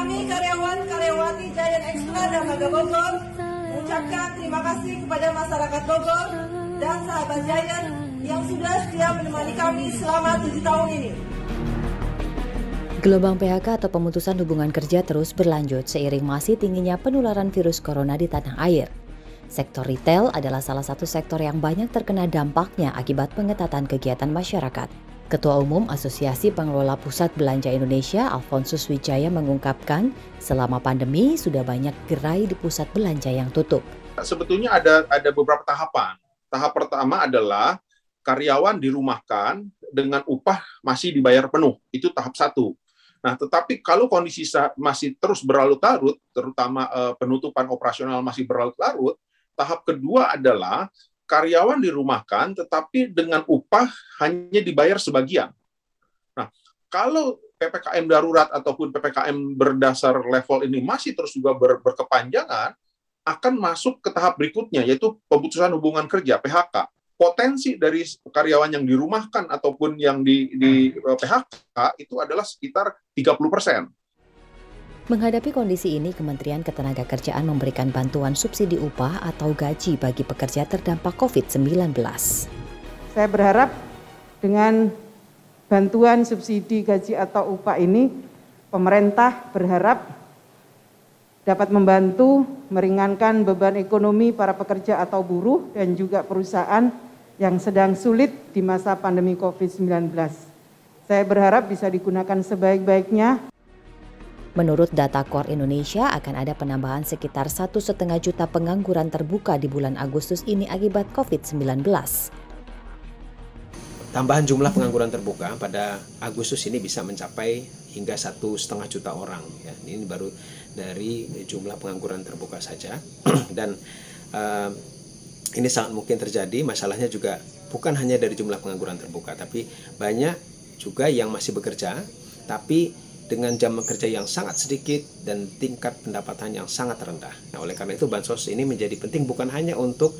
Kami karyawan-karyawati Giant Extra dan Mega Bogor mengucapkan terima kasih kepada masyarakat Bogor dan sahabat Giant yang sudah setia menemani kami selama 7 tahun ini. Gelombang PHK atau pemutusan hubungan kerja terus berlanjut seiring masih tingginya penularan virus corona di tanah air. Sektor retail adalah salah satu sektor yang banyak terkena dampaknya akibat pengetatan kegiatan masyarakat. Ketua Umum Asosiasi Pengelola Pusat Belanja Indonesia, Alfonsus Wijaya mengungkapkan, selama pandemi sudah banyak gerai di pusat belanja yang tutup. Sebetulnya ada beberapa tahapan. Tahap pertama adalah karyawan dirumahkan dengan upah masih dibayar penuh. Itu tahap 1. Nah, tetapi kalau kondisi masih terus berlarut-larut, terutama penutupan operasional masih berlarut-larut, tahap kedua adalah karyawan dirumahkan, tetapi dengan upah hanya dibayar sebagian. Nah, kalau PPKM darurat ataupun PPKM berdasar level ini masih terus juga berkepanjangan, akan masuk ke tahap berikutnya, yaitu pemutusan hubungan kerja, PHK. Potensi dari karyawan yang dirumahkan ataupun yang di PHK itu adalah sekitar 30%. Menghadapi kondisi ini, Kementerian Ketenagakerjaan memberikan bantuan subsidi upah atau gaji bagi pekerja terdampak COVID-19. Saya berharap dengan bantuan subsidi gaji atau upah ini, pemerintah berharap dapat membantu meringankan beban ekonomi para pekerja atau buruh dan juga perusahaan yang sedang sulit di masa pandemi COVID-19. Saya berharap bisa digunakan sebaik-baiknya. Menurut data KOR Indonesia, akan ada penambahan sekitar 1,5 juta pengangguran terbuka di bulan Agustus ini akibat COVID-19. Tambahan jumlah pengangguran terbuka pada Agustus ini bisa mencapai hingga 1,5 juta orang. Ya, ini baru dari jumlah pengangguran terbuka saja. Dan ini sangat mungkin terjadi. Masalahnya juga bukan hanya dari jumlah pengangguran terbuka, tapi banyak juga yang masih bekerja, tapi dengan jam kerja yang sangat sedikit dan tingkat pendapatan yang sangat rendah. Nah, oleh karena itu bansos ini menjadi penting bukan hanya untuk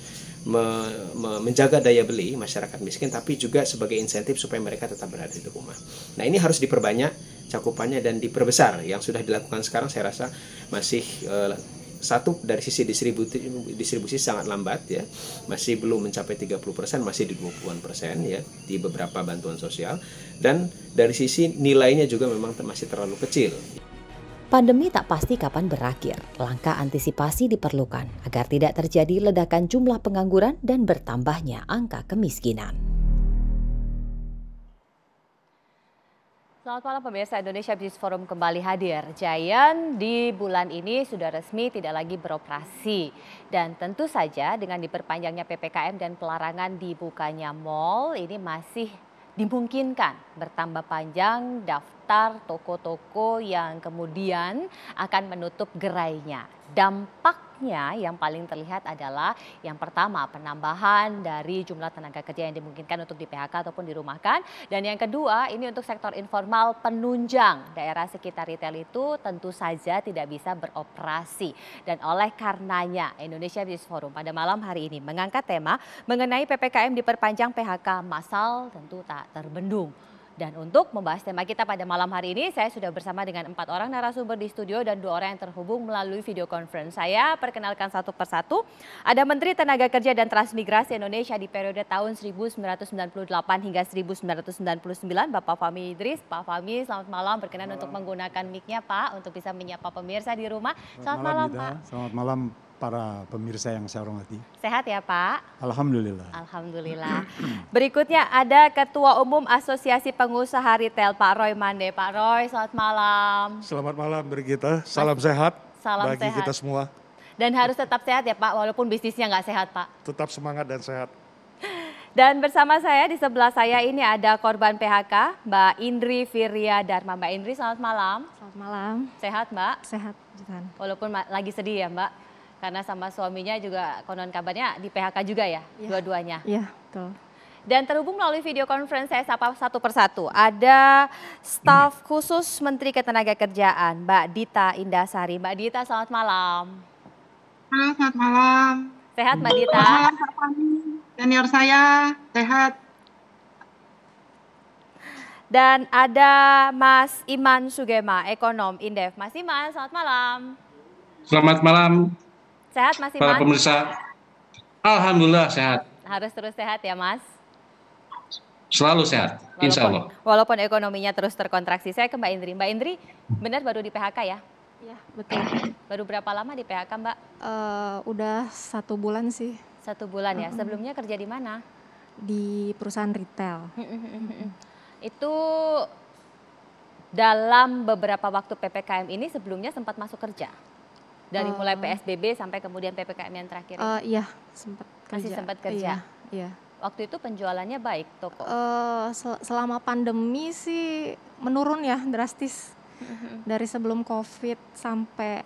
menjaga daya beli masyarakat miskin, tapi juga sebagai insentif supaya mereka tetap berada di rumah. Nah, ini harus diperbanyak cakupannya dan diperbesar. Yang sudah dilakukan sekarang saya rasa masih satu dari sisi distribusi sangat lambat ya, masih belum mencapai 30%, masih di 20-an% ya di beberapa bantuan sosial, dan dari sisi nilainya juga memang masih terlalu kecil. Pandemi tak pasti kapan berakhir. Langkah antisipasi diperlukan agar tidak terjadi ledakan jumlah pengangguran dan bertambahnya angka kemiskinan. Selamat malam pemirsa, Indonesia Business Forum kembali hadir. Giant di bulan ini sudah resmi tidak lagi beroperasi. Dan tentu saja dengan diperpanjangnya PPKM dan pelarangan dibukanya mal, ini masih dimungkinkan bertambah panjang daftar toko-toko yang kemudian akan menutup gerainya. Dampaknya yang paling terlihat adalah yang pertama penambahan dari jumlah tenaga kerja yang dimungkinkan untuk di PHK ataupun dirumahkan. Dan yang kedua ini untuk sektor informal penunjang daerah sekitar retail itu tentu saja tidak bisa beroperasi. Dan oleh karenanya Indonesia Business Forum pada malam hari ini mengangkat tema mengenai PPKM diperpanjang PHK massal tentu tak terbendung. Dan untuk membahas tema kita pada malam hari ini, saya sudah bersama dengan 4 orang narasumber di studio dan 2 orang yang terhubung melalui video conference. Saya perkenalkan satu persatu. Ada Menteri Tenaga Kerja dan Transmigrasi Indonesia di periode tahun 1998 hingga 1999, Bapak Fahmi Idris. Pak Fahmi, selamat malam. Berkenan untuk menggunakan mic-nya, Pak, untuk bisa menyapa pemirsa di rumah. Selamat malam, Pak. Selamat malam para pemirsa yang saya hormati. Sehat ya, Pak? Alhamdulillah. Alhamdulillah. Berikutnya ada Ketua Umum Asosiasi Pengusaha Retail, Pak Roy Mande. Pak Roy, selamat malam. Selamat malam Brigita, salam sehat bagi sehat. kita semua. Dan harus tetap sehat ya Pak, walaupun bisnisnya nggak sehat Pak. Tetap semangat dan sehat. Dan bersama saya di sebelah saya ini ada korban PHK, Mbak Indri Firya Dharma. Mbak Indri, selamat malam. Selamat malam. Sehat Mbak? Sehat, Tuhan. Walaupun lagi sedih ya Mbak? Karena sama suaminya juga konon kabarnya di PHK juga ya, dua-duanya. Iya, betul. Dan terhubung melalui video conference saya sapa satu persatu. Ada staf khusus Menteri Ketenagakerjaan, Mbak Dita Indasari. Mbak Dita, selamat malam. Halo, selamat malam. Sehat Mbak Dita? Selamat malam, Pak Fahmi. Senior saya sehat. Dan ada Mas Iman Sugema, ekonom Indef. Mas Iman, selamat malam. Selamat malam. Sehat Mas para Iman? pemirsa. Alhamdulillah sehat. Harus terus sehat ya Mas? Selalu sehat, insya Allah. Walaupun ekonominya terus terkontraksi. Saya ke Mbak Indri. Mbak Indri, benar baru di PHK ya? Iya, betul. Baru berapa lama di PHK Mbak? Udah 1 bulan sih. 1 bulan ya? Sebelumnya kerja di mana? Di perusahaan retail. Itu dalam beberapa waktu PPKM ini sebelumnya sempat masuk kerja? Dari mulai PSBB sampai kemudian PPKM yang terakhir? Iya, sempat kerja. Masih sempat kerja? Iya. Waktu itu penjualannya baik toko? Selama pandemi sih menurun ya drastis. Dari sebelum COVID sampai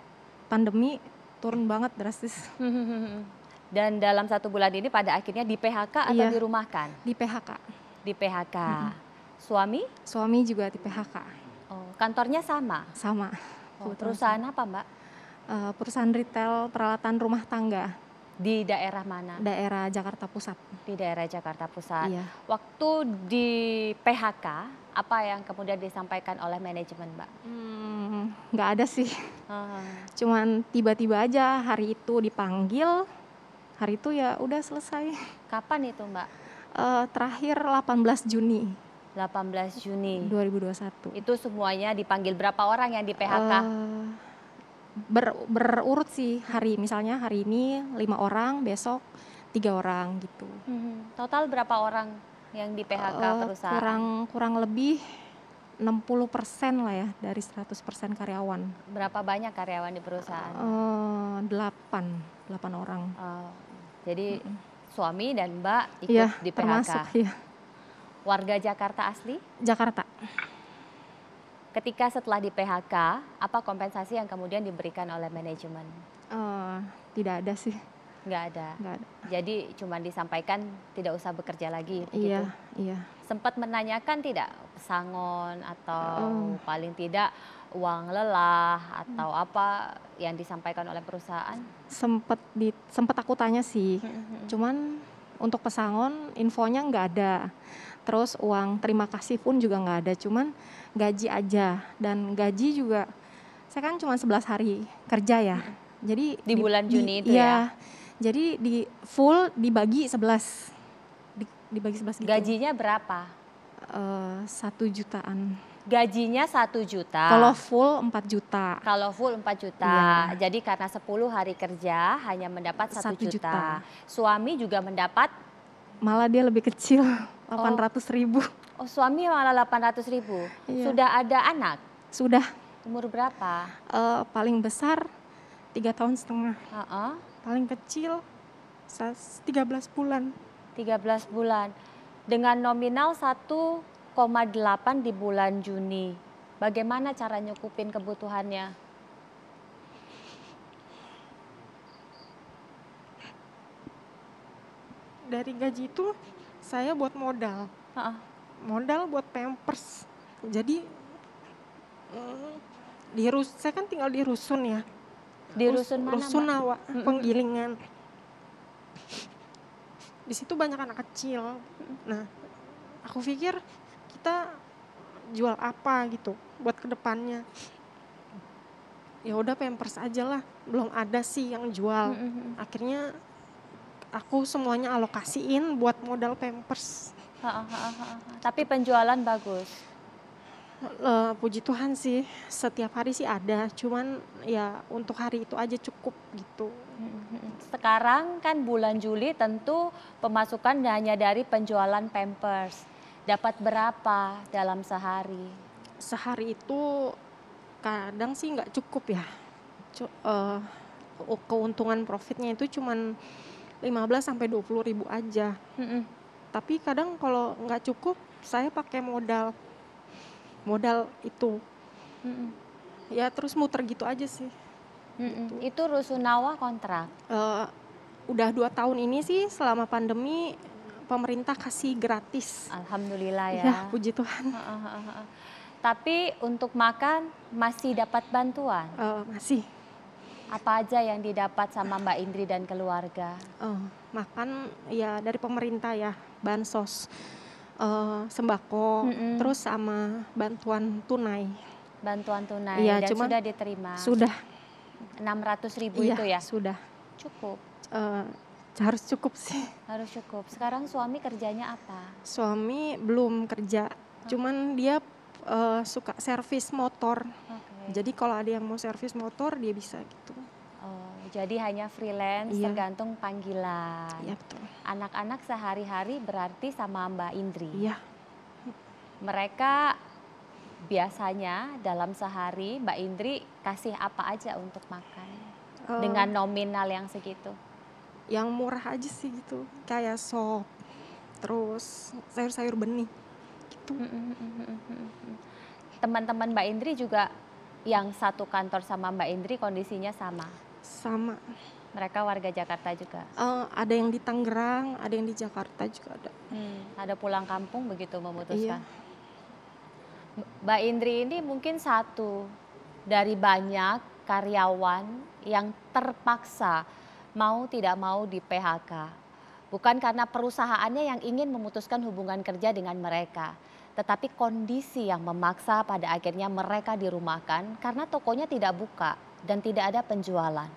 pandemi turun banget drastis. Dan dalam 1 bulan ini pada akhirnya di PHK atau dirumahkan? Di PHK. Di PHK. Suami? Suami juga di PHK. Oh, kantornya sama? Sama. Perusahaan apa Mbak? Perusahaan retail peralatan rumah tangga. Di daerah mana? Daerah Jakarta Pusat. Di daerah Jakarta Pusat. Iya. Waktu di PHK, apa yang kemudian disampaikan oleh manajemen Mbak? Nggak ada sih. Cuman tiba-tiba aja hari itu dipanggil, hari itu ya udah selesai. Kapan itu Mbak? Terakhir 18 Juni. 18 Juni 2021. Itu semuanya dipanggil, berapa orang yang di PHK? Berurut sih hari, misalnya hari ini 5 orang, besok 3 orang gitu. Total berapa orang yang di PHK perusahaan? Kurang lebih 60% lah ya dari 100% karyawan. Berapa banyak karyawan di perusahaan? 8 orang. Jadi suami dan Mbak ikut di PHK? Termasuk, iya. Warga Jakarta asli? Jakarta. Ketika setelah di PHK, apa kompensasi yang kemudian diberikan oleh manajemen? Tidak ada sih. Nggak ada? Nggak ada. Jadi cuma disampaikan tidak usah bekerja lagi begitu? Iya. Sempat menanyakan tidak pesangon atau paling tidak uang lelah atau apa yang disampaikan oleh perusahaan? Sempat aku tanya sih, cuman untuk pesangon infonya nggak ada. Terus uang terima kasih pun juga nggak ada, cuman gaji aja. Dan gaji juga, saya kan cuma 11 hari kerja ya. Jadi di bulan Juni itu ya? Jadi full dibagi 11. Dibagi 11 gitu. Gajinya berapa? 1 jutaan. Gajinya 1 juta. Kalau full 4 juta. Kalau full 4 juta. Ya. Jadi karena 10 hari kerja hanya mendapat 1 juta. Suami juga mendapat? Malah dia lebih kecil, 800.000. Oh, suami malah 800.000. Iya. Sudah ada anak? Sudah. Umur berapa? Paling besar 3,5 tahun. Paling kecil 13 bulan. 13 bulan. Dengan nominal 1,8 di bulan Juni. Bagaimana cara nyukupin kebutuhannya? Dari gaji itu saya buat modal. Modal buat Pampers. Jadi saya kan tinggal di Rusun ya. Di Rusun mana? Rusunawa, Penggilingan. Di situ banyak anak kecil. Nah, aku pikir kita jual apa gitu buat kedepannya. Ya udah Pampers aja lah. Belum ada sih yang jual. Akhirnya aku semuanya alokasiin buat modal Pampers. Tapi penjualan bagus? Puji Tuhan sih, setiap hari sih ada. Cuman ya untuk hari itu aja cukup gitu. Sekarang kan bulan Juli tentu pemasukan hanya dari penjualan Pampers. Dapat berapa dalam sehari? Sehari itu kadang sih nggak cukup ya. Keuntungan profitnya itu cuman 15-20 ribu aja. Tapi kadang kalau nggak cukup, saya pakai modal itu. Ya terus muter gitu aja sih. Gitu. Itu Rusunawa kontrak? Udah 2 tahun ini sih, selama pandemi pemerintah kasih gratis. Alhamdulillah ya. Ya puji Tuhan. Tapi untuk makan masih dapat bantuan? Masih. Apa aja yang didapat sama Mbak Indri dan keluarga? Makan ya dari pemerintah ya, bansos. sembako, terus sama bantuan tunai. Bantuan tunai Iya, dan cuman sudah diterima. Sudah. 600.000 Iya, itu ya? sudah. Cukup. Harus cukup sih. Harus cukup. Sekarang suami kerjanya apa? Suami belum kerja, cuman dia suka servis motor. Jadi kalau ada yang mau servis motor dia bisa gitu. Oh, jadi hanya freelance, Iya. tergantung panggilan. Iya betul. Anak-anak sehari-hari berarti sama Mbak Indri. Iya. Mereka biasanya dalam sehari Mbak Indri kasih apa aja untuk makan dengan nominal yang segitu? Yang murah aja sih gitu, kayak sop, terus sayur-sayur benih gitu. Teman-teman Mbak Indri juga yang satu kantor sama Mbak Indri kondisinya sama? Sama. Mereka warga Jakarta juga? Ada yang di Tangerang, ada yang di Jakarta juga ada. Ada pulang kampung begitu memutuskan? Iya. Mbak Indri ini mungkin satu dari banyak karyawan yang terpaksa mau tidak mau di PHK. Bukan karena perusahaannya yang ingin memutuskan hubungan kerja dengan mereka, tetapi kondisi yang memaksa pada akhirnya mereka dirumahkan karena tokonya tidak buka dan tidak ada penjualan.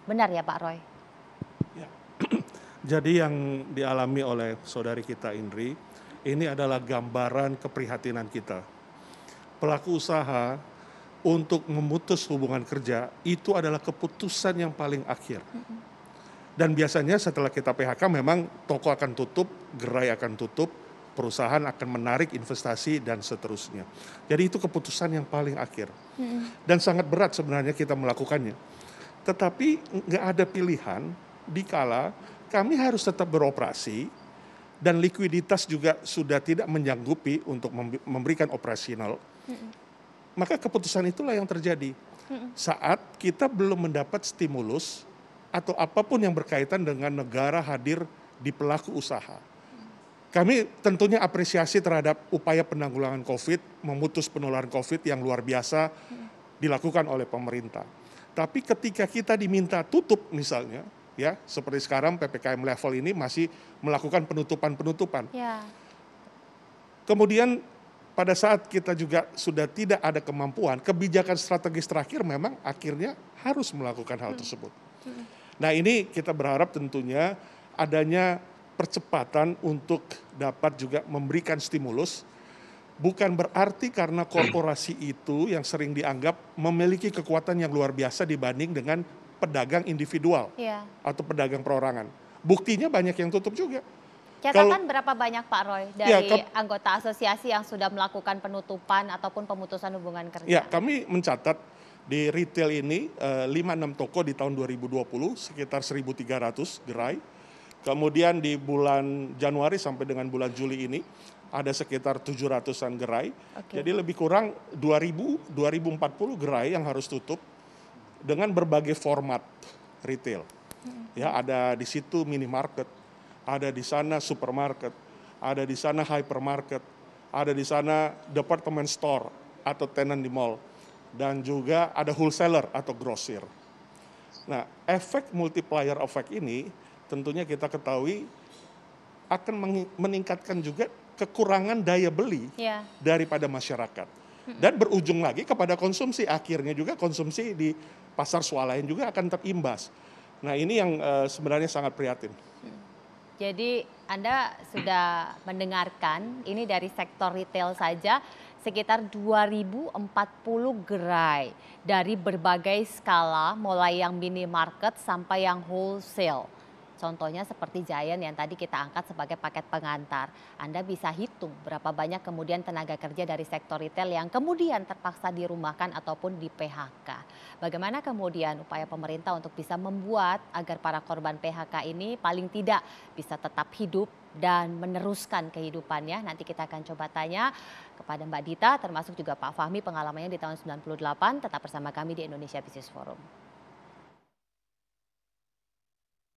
Benar ya Pak Roy? Ya. Jadi yang dialami oleh saudari kita Indri, ini adalah gambaran keprihatinan kita. Pelaku usaha untuk memutus hubungan kerja itu adalah keputusan yang paling akhir. Dan biasanya setelah kita PHK memang toko akan tutup, gerai akan tutup, perusahaan akan menarik investasi dan seterusnya. Jadi itu keputusan yang paling akhir. Dan sangat berat sebenarnya kita melakukannya. Tetapi nggak ada pilihan dikala kami harus tetap beroperasi dan likuiditas juga sudah tidak menyanggupi untuk memberikan operasional. Maka keputusan itulah yang terjadi saat kita belum mendapat stimulus atau apapun yang berkaitan dengan negara hadir di pelaku usaha. Kami tentunya apresiasi terhadap upaya penanggulangan COVID, memutus penularan COVID yang luar biasa dilakukan oleh pemerintah. Tapi ketika kita diminta tutup misalnya, ya seperti sekarang PPKM level ini masih melakukan penutupan-penutupan. Ya. Kemudian pada saat kita juga sudah tidak ada kemampuan, kebijakan strategis terakhir memang akhirnya harus melakukan hal tersebut. Nah ini kita berharap tentunya adanya percepatan untuk dapat juga memberikan stimulus, bukan berarti karena korporasi itu yang sering dianggap memiliki kekuatan yang luar biasa dibanding dengan pedagang individual atau pedagang perorangan. Buktinya banyak yang tutup juga. Catatan berapa banyak Pak Roy dari anggota asosiasi yang sudah melakukan penutupan ataupun pemutusan hubungan kerja? Ya, kami mencatat di retail ini 5-6 toko di tahun 2020 sekitar 1.300 gerai. Kemudian di bulan Januari sampai dengan bulan Juli ini ada sekitar 700-an gerai. Jadi lebih kurang 2.040 gerai yang harus tutup dengan berbagai format retail. Ya, ada di situ minimarket, ada di sana supermarket, ada di sana hypermarket, ada di sana department store atau tenant di mall, dan juga ada wholesaler atau grosir. Nah, efek multiplier effect ini tentunya kita ketahui akan meningkatkan juga kekurangan daya beli daripada masyarakat. Dan berujung lagi kepada konsumsi, akhirnya juga konsumsi di pasar swalayan juga akan terimbas. Nah ini yang sebenarnya sangat prihatin. Jadi Anda sudah mendengarkan, ini dari sektor retail saja sekitar 2.040 gerai dari berbagai skala, mulai yang minimarket sampai yang wholesale. Contohnya seperti Giant yang tadi kita angkat sebagai paket pengantar. Anda bisa hitung berapa banyak kemudian tenaga kerja dari sektor retail yang kemudian terpaksa dirumahkan ataupun di PHK. Bagaimana kemudian upaya pemerintah untuk bisa membuat agar para korban PHK ini paling tidak bisa tetap hidup dan meneruskan kehidupannya. Nanti kita akan coba tanya kepada Mbak Dita, termasuk juga Pak Fahmi pengalamannya di tahun 98. Tetap bersama kami di Indonesia Business Forum.